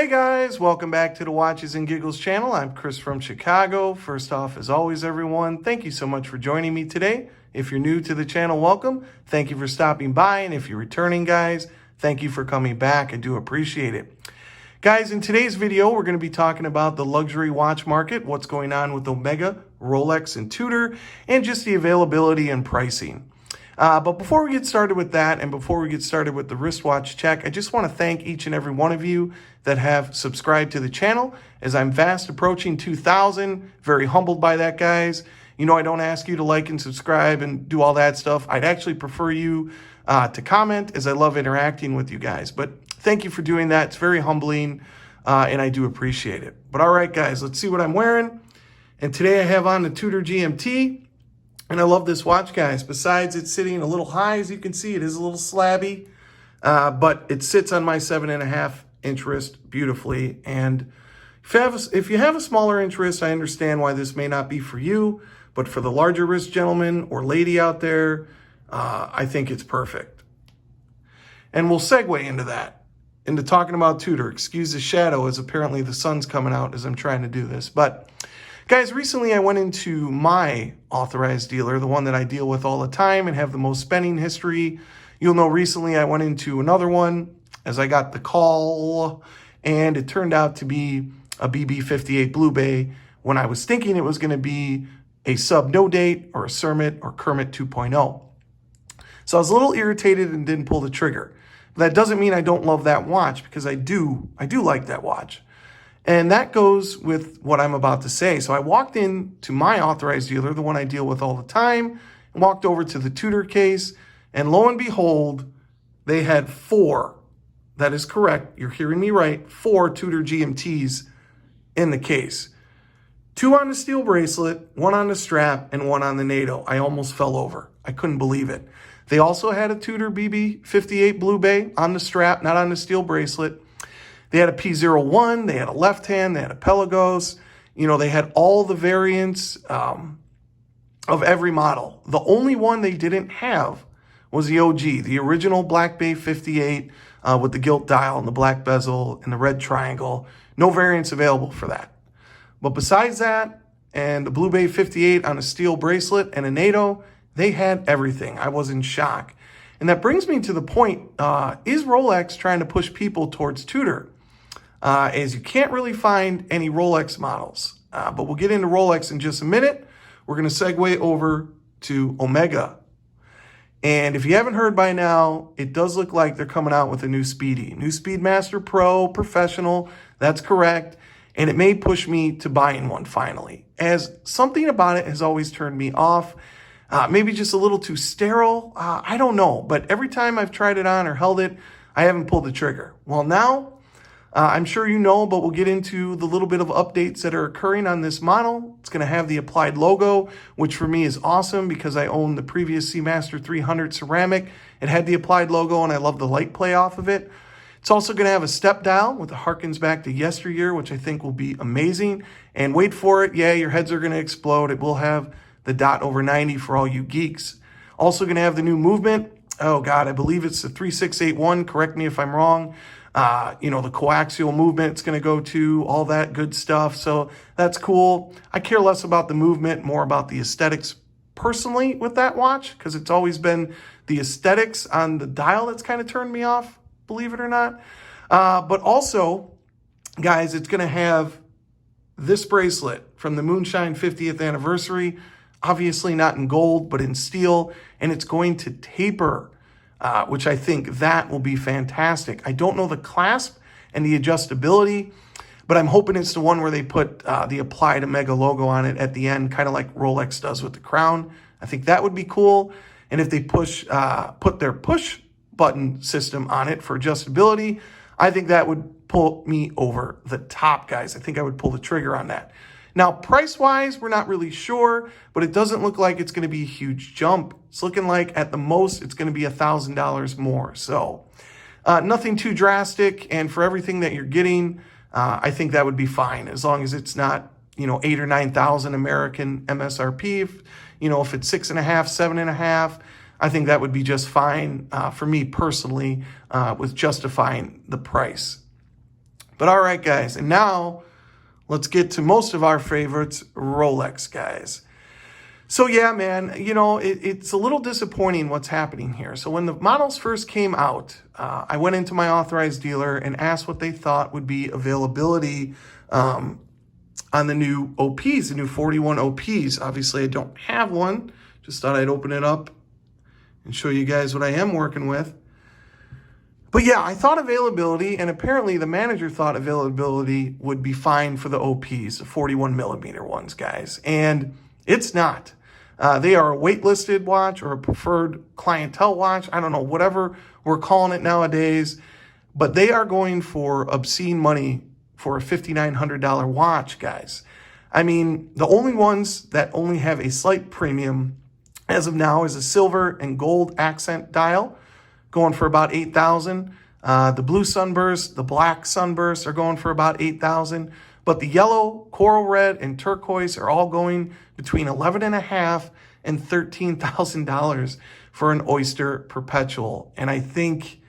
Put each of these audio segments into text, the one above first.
Hey guys, welcome back to the Watches and Giggles channel. I'm Chris from Chicago. First off, as always, everyone, thank you so much for joining me today. If you're new to the channel, welcome. Thank you for stopping by. And if you're returning, guys, thank you for coming back. I do appreciate it. Guys, in today's video, we're going to be talking about the luxury watch market, what's going on with Omega, Rolex, and Tudor, and just the availability and pricing. But before we get started with that, and before we get started with the wristwatch check, I just want to thank each and every one of you that have subscribed to the channel, as I'm fast approaching 2,000. Very humbled by that, guys. You know, I don't ask you to like and subscribe and do all that stuff. I'd actually prefer you to comment, as I love interacting with you guys. But thank you for doing that. It's very humbling, and I do appreciate it. But all right, guys, let's see what I'm wearing. And today I have on the Tudor GMT. And I love this watch, guys. Besides it sitting a little high, as you can see, it is a little slabby, but it sits on my 7.5-inch wrist beautifully. And if you have a smaller inch wrist, I understand why this may not be for you, but for the larger wrist gentleman or lady out there, I think it's perfect. And we'll segue into that, into talking about Tudor. Excuse the shadow, as apparently the sun's coming out as I'm trying to do this. But guys, recently I went into my authorized dealer, the one that I deal with all the time and have the most spending history. You'll know recently I went into another one as I got the call, and it turned out to be a BB58 Blue Bay when I was thinking it was going to be a sub no date or a Cermet or Kermit 2.0. So I was a little irritated and didn't pull the trigger. But that doesn't mean I don't love that watch, because I do like that watch. And that goes with what I'm about to say. So I walked in to my authorized dealer, the one I deal with all the time, and walked over to the Tudor case, and lo and behold, they had 4. That is correct. You're hearing me right. 4 Tudor GMTs in the case. 2 on the steel bracelet, 1 on the strap, and 1 on the NATO. I almost fell over. I couldn't believe it. They also had a Tudor BB58 Blue Bay on the strap, not on the steel bracelet. They had a P01, they had a left hand, they had a Pelagos. You know, they had all the variants of every model. The only one they didn't have was the OG, the original Black Bay 58 with the gilt dial and the black bezel and the red triangle. No variants available for that. But besides that, and the Blue Bay 58 on a steel bracelet and a NATO, they had everything. I was in shock. And that brings me to the point, is Rolex trying to push people towards Tudor? As you can't really find any Rolex models. But we'll get into Rolex in just a minute. We're going to segue over to Omega. And if you haven't heard by now, it does look like they're coming out with a new Speedy. New Speedmaster Pro, Professional, that's correct. And it may push me to buying one finally, as something about it has always turned me off. Maybe just a little too sterile. I don't know. But every time I've tried it on or held it, I haven't pulled the trigger. Well, now, I'm sure you know, but we'll get into the little bit of updates that are occurring on this model. It's going to have the applied logo, which for me is awesome because I own the previous Seamaster 300 ceramic. It had the applied logo, and I love the light play off of it. It's also going to have a step dial with a harkens back to yesteryear, which I think will be amazing. And wait for it, yeah, your heads are going to explode. It will have the dot over 90 for all you geeks. Also going to have the new movement. Oh, God, I believe it's the 3681. Correct me if I'm wrong. You know, the coaxial movement it's going to go to, all that good stuff. So that's cool. I care less about the movement, more about the aesthetics personally with that watch, because it's always been the aesthetics on the dial that's kind of turned me off, believe it or not. But also, guys, it's going to have this bracelet from the Moonshine 50th anniversary, obviously not in gold, but in steel, and it's going to taper, which I think that will be fantastic. I don't know the clasp and the adjustability, but I'm hoping it's the one where they put the applied Omega logo on it at the end, kind of like Rolex does with the crown. I think that would be cool. And if they put their push button system on it for adjustability, I think that would pull me over the top, guys. I think I would pull the trigger on that. Now, price-wise, we're not really sure, but it doesn't look like it's going to be a huge jump. It's looking like, at the most, it's going to be $1,000 more. So, nothing too drastic, and for everything that you're getting, I think that would be fine, as long as it's not, you know, 8,000 or 9,000 American MSRP. If it's 6.5, 7.5, I think that would be just fine for me personally, with justifying the price. But all right, guys, and now let's get to most of our favorites, Rolex, guys. So yeah, man, you know, it's a little disappointing what's happening here. So when the models first came out, I went into my authorized dealer and asked what they thought would be availability on the new OPs, the new 41 OPs. Obviously, I don't have one. Just thought I'd open it up and show you guys what I am working with. But yeah, I thought availability, and apparently the manager thought availability would be fine for the OPs, the 41 millimeter ones, guys. And it's not. They are a waitlisted watch or a preferred clientele watch. I don't know, whatever we're calling it nowadays. But they are going for obscene money for a $5,900 watch, guys. I mean, the only ones that only have a slight premium as of now is a silver and gold accent dial, going for about $8,000. The blue sunburst, the black sunburst are going for about $8,000. But the yellow, coral red, and turquoise are all going between $11,500 and $13,000 for an Oyster Perpetual. And I think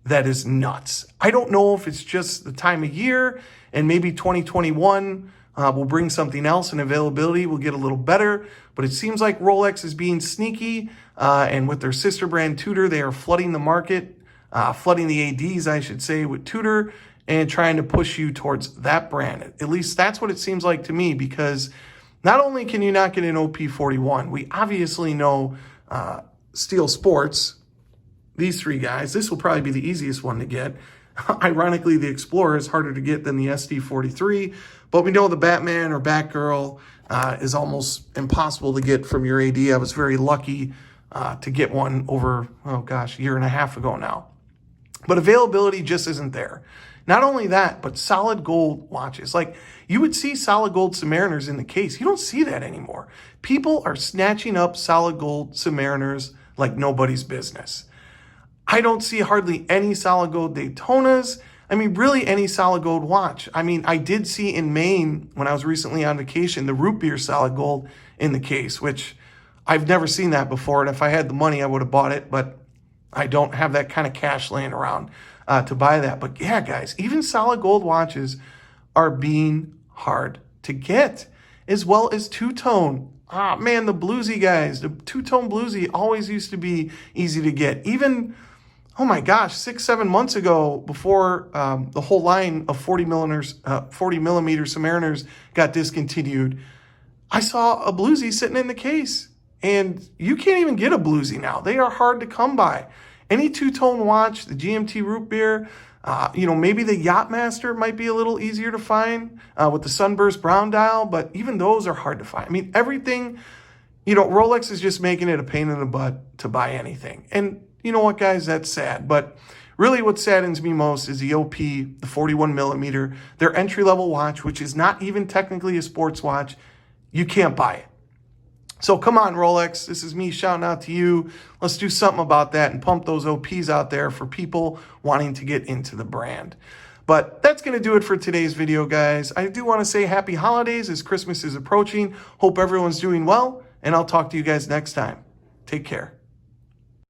that is nuts. I don't know if it's just the time of year, and maybe 2021 will bring something else and availability will get a little better. But it seems like Rolex is being sneaky, and with their sister brand Tudor, they are flooding the market, flooding the ADs, I should say, with Tudor, and trying to push you towards that brand. At least that's what it seems like to me, because not only can you not get an OP41, we obviously know Steel Sports, these three guys, this will probably be the easiest one to get. Ironically, the Explorer is harder to get than the SD43, but we know the Batman or Batgirl is almost impossible to get from your AD. I was very lucky to get one over, oh gosh, a year and a half ago now. But availability just isn't there. Not only that, but solid gold watches. Like, you would see solid gold Submariners in the case. You don't see that anymore. People are snatching up solid gold Submariners like nobody's business. I don't see hardly any solid gold Daytonas. I mean, really any solid gold watch. I mean, I did see in Maine, when I was recently on vacation, the root beer solid gold in the case, which I've never seen that before. And if I had the money, I would have bought it, but I don't have that kind of cash laying around to buy that. But yeah, guys, even solid gold watches are being hard to get, as well as two-tone. Ah, man, the bluesy guys, the two-tone bluesy always used to be easy to get. Even, oh my gosh, 6-7 months ago, before the whole line of 40 millimeter Submariners got discontinued, I saw a bluesy sitting in the case. And you can't even get a bluesy now. They are hard to come by. Any two-tone watch, the GMT root beer, maybe the Yachtmaster might be a little easier to find with the Sunburst brown dial, but even those are hard to find. I mean, everything, Rolex is just making it a pain in the butt to buy anything. And you know what, guys, that's sad. But really what saddens me most is the OP, the 41 millimeter, their entry-level watch, which is not even technically a sports watch. You can't buy it. So come on, Rolex, this is me shouting out to you. Let's do something about that and pump those OPs out there for people wanting to get into the brand. But that's going to do it for today's video, guys. I do want to say happy holidays as Christmas is approaching. Hope everyone's doing well, and I'll talk to you guys next time. Take care.